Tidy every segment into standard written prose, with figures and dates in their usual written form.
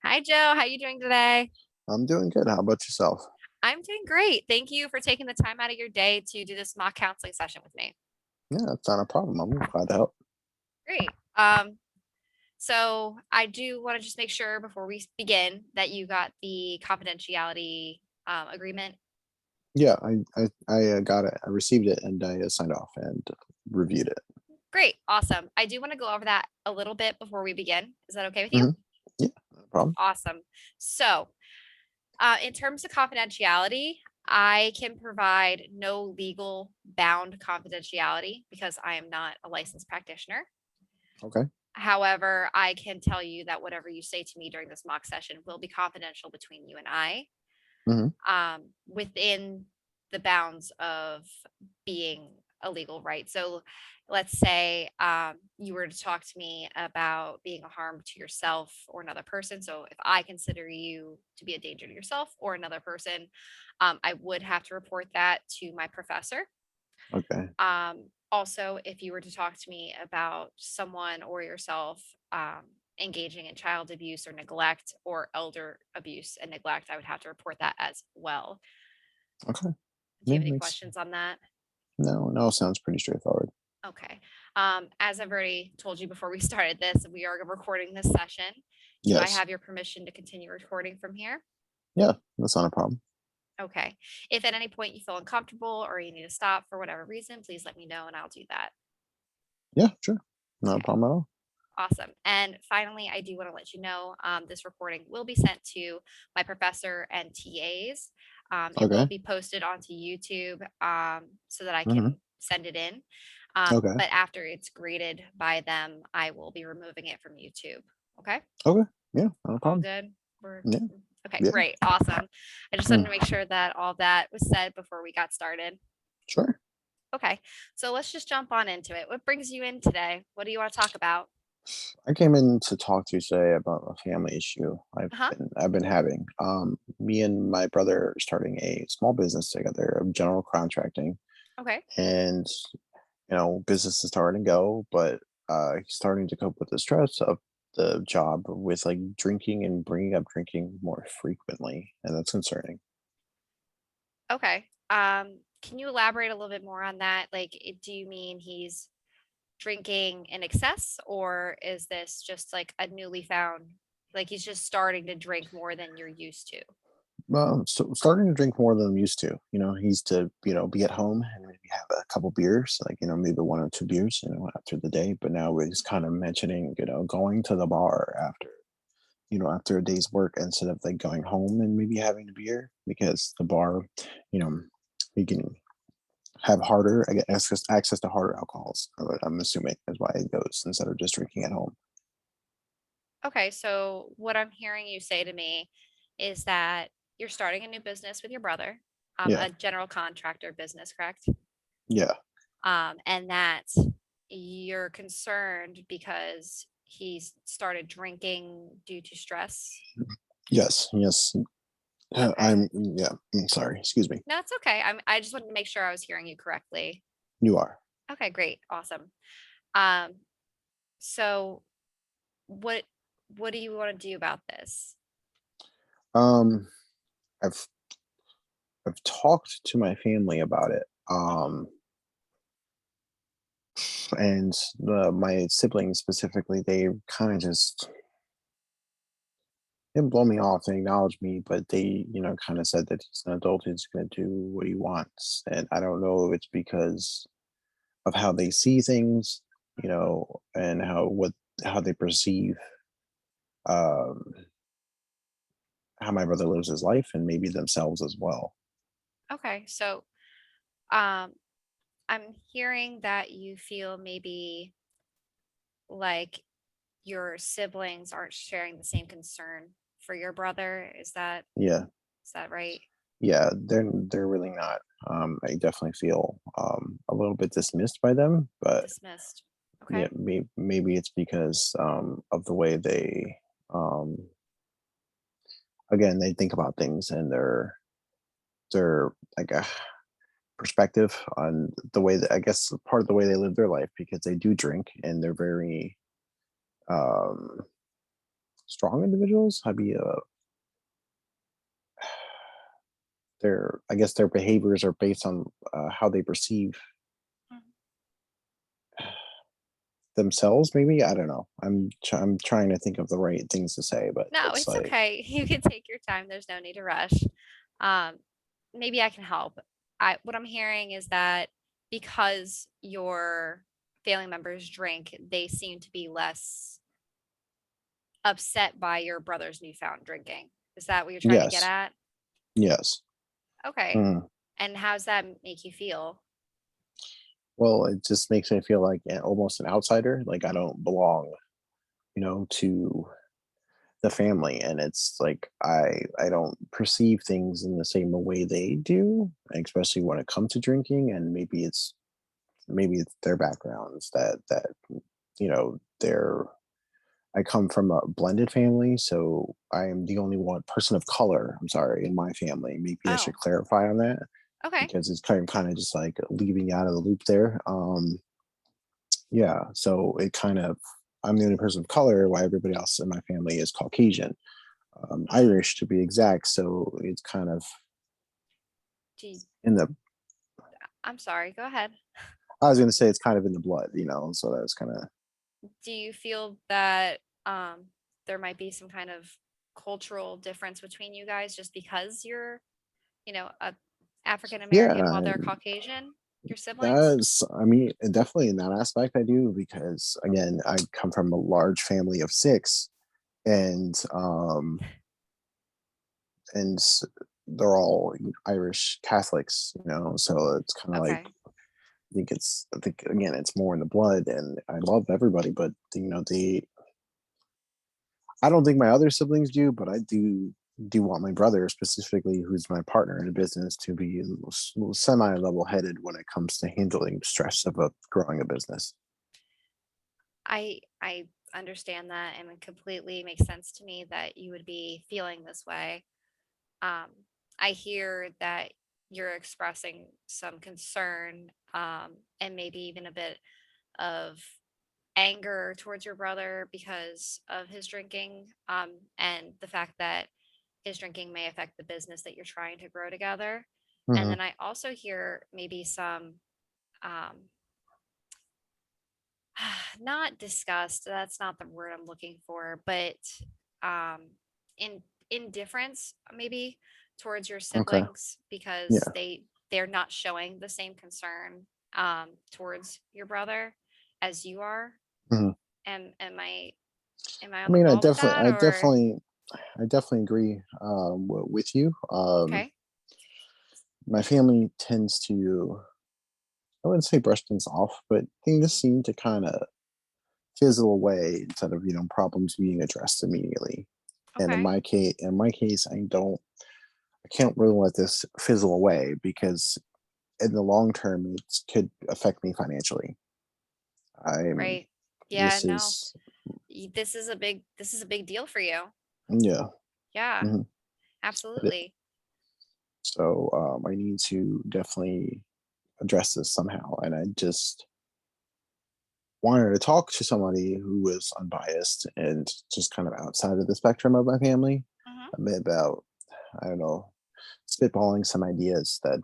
Hi, Joe. How you doing today? I'm doing good. How about yourself? I'm doing great. Thank you for taking the time out of your day to do this mock counseling session with me. Yeah, it's not a problem. I'm glad to help. Great. So I do want to just make sure before we begin that you got the confidentiality agreement. Yeah, I got it. I received it and I signed off and reviewed it. Great. Awesome. I do want to go over that a little bit before we begin. Is that okay with you? hmm Yeah, no problem. Awesome. So, in terms of confidentiality, I can provide no legal bound confidentiality because I am not a licensed practitioner. Okay. However, I can tell you that whatever you say to me during this mock session will be confidential between you and I, hmm within the bounds of being a legal right. So, let's say you were to talk to me about being a harm to yourself or another person. So, if I consider you to be a danger to yourself or another person, I would have to report that to my professor. Okay. Also, if you were to talk to me about someone or yourself engaging in child abuse or neglect or elder abuse and neglect, I would have to report that as well. Okay. Do you Yeah, have any makes questions on that? no, sounds pretty straightforward. Okay. As I've already told you before we started this, we are recording this session. Do I Yes. have your permission to continue recording from here? Yeah, that's not a problem. Okay. If at any point you feel uncomfortable or you need to stop for whatever reason, please let me know and I'll do that. Yeah, sure. Not a Okay. problem at all. Awesome. And finally, I do want to let you know this recording will be sent to my professor and TAs. It will Okay. be posted onto YouTube so that I hmm can send it in. Okay. But after it's graded by them, I will be removing it from YouTube. Okay. Okay. Yeah, not a All problem. good. We're Yeah. okay. Yeah. Great. Awesome. I just wanted Mm, to make sure that all that was said before we got started. sure. Okay. So let's just jump on into it. What brings you in today? What do you want to talk about? I came in to talk to you today about a family issue Uh huh. I've been having. Me and my brother are starting a small business together of general contracting, Okay. and business is starting to go, but he's starting to cope with the stress of the job with like drinking and bringing up drinking more frequently, and that's concerning. Okay. Can you elaborate a little bit more on that? Like, do you mean he's drinking in excess, or is this just like a newly found, like he's just starting to drink more than you're used to? So starting to drink more than I'm used to. He used to, be at home and maybe have a couple beers, like, maybe one or two beers, after the day. But now he's kind of mentioning, going to the bar after a day's work instead of like going home and maybe having a beer because the bar, you know, you can have harder, I guess, access to harder alcohols. I'm assuming is why he goes instead of just drinking at home. Okay, so what I'm hearing you say to me is that you're starting a new business with your brother, Yeah. a general contractor business, correct? Yeah. And that you're concerned because he's started drinking due to stress. Yes. Yes. Okay. Yeah. Sorry. Excuse me. No, it's okay. I just wanted to make sure I was hearing you correctly. You are. Okay, great. Awesome. Um, so what what do you want to do about this? Um, I've I've talked to my family about it. Mhm. And my siblings specifically, they kind of just didn't blow me off. They acknowledged me, but they, kind of said that he's an adult. He's going to do what he wants. And I don't know if it's because of how they see things, and how they perceive um, how my brother lives his life, and maybe themselves as well. Okay, so um, I'm hearing that you feel maybe like your siblings aren't sharing the same concern for your brother. Yeah, Is that right? yeah, they're really not. I definitely feel a little bit dismissed by them, but Dismissed. yeah, Okay. maybe it's because of the way um, again, they think about things and their like perspective on the way that I guess part of the way they live their life because they do drink and they're very um strong individuals. I'd be their I guess their behaviors are based on how they perceive Mhm. themselves. Maybe I don't know. I'm trying to think of the right things to say, but No, it's it's like okay. You can take your time. There's no need to rush. Um, maybe I can help. What I'm hearing is that because your family members drink, they seem to be less upset by your brother's newfound drinking. Is that what you're trying to get yes, at? yes. Okay. Mhm. And how's that make you feel? Well, it just makes me feel like almost an outsider. Like I don't belong, to the family, and it's like I don't perceive things in the same way they do, especially when it comes to drinking. And maybe it's their backgrounds that they're I come from a blended family, so I am the only one person of color, I'm sorry, in my family. Maybe I should Oh, clarify on that okay. because it's kind of just like leaving out of the loop there. Yeah, so it kind of I'm the only person of color while everybody else in my family is Caucasian, Mm. Irish to be exact. So it's kind of Do you, in the I'm sorry, go ahead. I was going to say it's kind of in the blood, so that's kind of Do you feel that there might be some kind of cultural difference between you guys just because you're, a African yeah. American while they're Caucasian, your siblings? That's, I mean, definitely in that aspect, I do because again, I come from a large family of six, and and s- they're all Irish Catholics, so it's kind of like Okay. I think again, it's more in the blood, and I love everybody, but I don't think my other siblings do, but I do want my brother specifically, who's my partner in a business, to be semi level headed when it comes to handling stress of growing a business. I understand that and it completely makes sense to me that you would be feeling this way. Um, I hear that you're expressing some concern, and maybe even a bit of anger towards your brother because of his drinking, and the fact that his drinking may affect the business that you're trying to grow together. And Hmm. then I also hear maybe some, um, not disgust, that's not the word I'm looking for, but um, in indifference maybe towards your Okay. siblings because Yeah. they're not showing the same concern towards your brother as you are. Mhm. Am I I on the mean, ball with that or I definitely agree with you. okay? My family tends to, I wouldn't say brush things off, but things seem to kind of fizzle away instead of problems being addressed immediately. And Okay. in my case, I can't really let this fizzle away because in the long term, it could affect me financially. I'm Right. Yeah, This no. is This is a big deal for you. yeah. Yeah, Mhm. absolutely. So I need to definitely address this somehow. And I just wanted to talk to somebody who was unbiased and just kind of outside of the spectrum of my family Mhm. a bit about, I don't know, spitballing some ideas that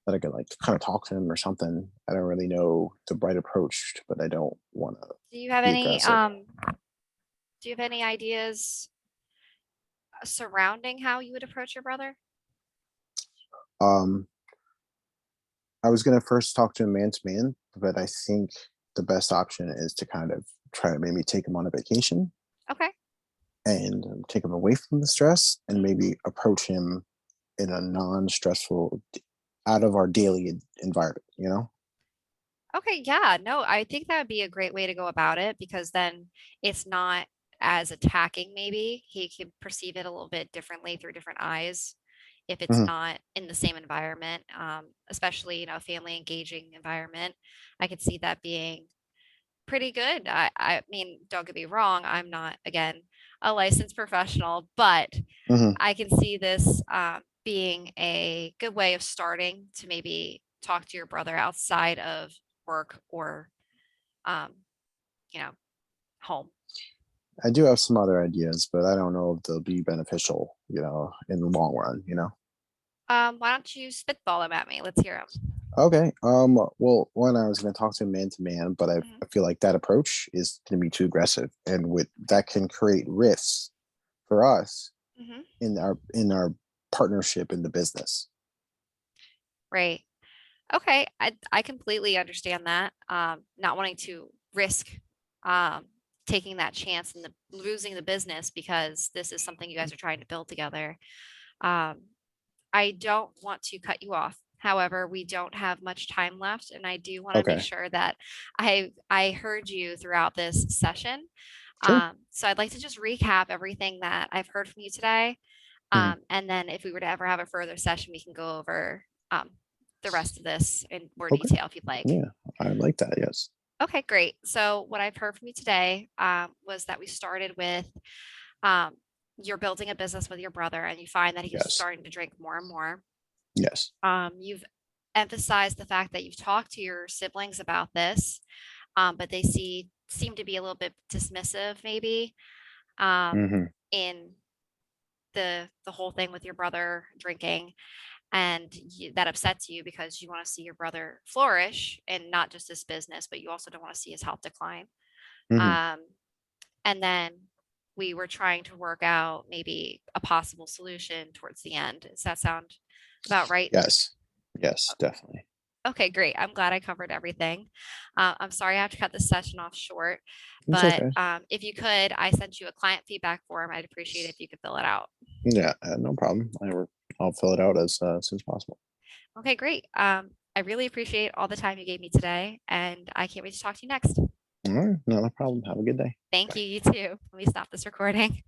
that I could like kind of talk to him or something. I don't really know the right approach, but I don't want to Do you have be any aggressive. um do you have any ideas surrounding how you would approach your brother? Um, I was gonna first talk to him man to man, but I think the best option is to kind of try to maybe take him on a vacation Okay. and take him away from the stress and Mhm. maybe approach him in a non-stressful out of our daily environment, Okay, yeah, no, I think that would be a great way to go about it because then it's not as attacking, maybe. He could perceive it a little bit differently through different eyes if it's Hmm. not in the same environment, especially, a family engaging environment. I could see that being pretty good. I mean, don't get me wrong, I'm not, again, a licensed professional, but Hmm. I can see this being a good way of starting to maybe talk to your brother outside of work or, um, you know, home. I do have some other ideas, but I don't know if they'll be beneficial, in the long run, Why don't you spitball them at me? Let's hear them. Okay. Well, one, I was going to talk to man to man, but I feel like that approach is going to be too aggressive, and with that can create risks for us Hmm. in our partnership in the business. Right. Okay. I completely understand that. Not wanting to risk um, taking that chance and losing the business because this is something you guys are trying to build together. Um, I don't want to cut you off. However, we don't have much time left, and I do want to make Okay. sure that I heard you throughout this session. Sure. So I'd like to just recap everything that I've heard from you today. Mhm. And then if we were to ever have a further session, we can go over the rest of this in more Okay. detail if you'd like. Yeah, I like that. Yes. Okay, great. So what I've heard from you today was that we started with um, you're building a business with your brother, and you find that he's Yes. starting to drink more and more. Yes. You've emphasized the fact that you've talked to your siblings about this, but they seem to be a little bit dismissive, maybe, Hmm. in the whole thing with your brother drinking, and that upsets you because you want to see your brother flourish and not just his business, but you also don't want to see his health decline. Hmm. Um, and then we were trying to work out maybe a possible solution towards the end. Does that sound about right? Yes. Yes, definitely. Okay, great. I'm glad I covered everything. I'm sorry I have to cut this session off short, It's but okay. if you could, I sent you a client feedback form. I'd appreciate it if you could fill it out. Yeah, no problem. I'll fill it out as soon as possible. Okay, great. I really appreciate all the time you gave me today, and I can't wait to talk to you next. All right, not a problem. Have a good day. Thank Bye. you. You too. Let me stop this recording.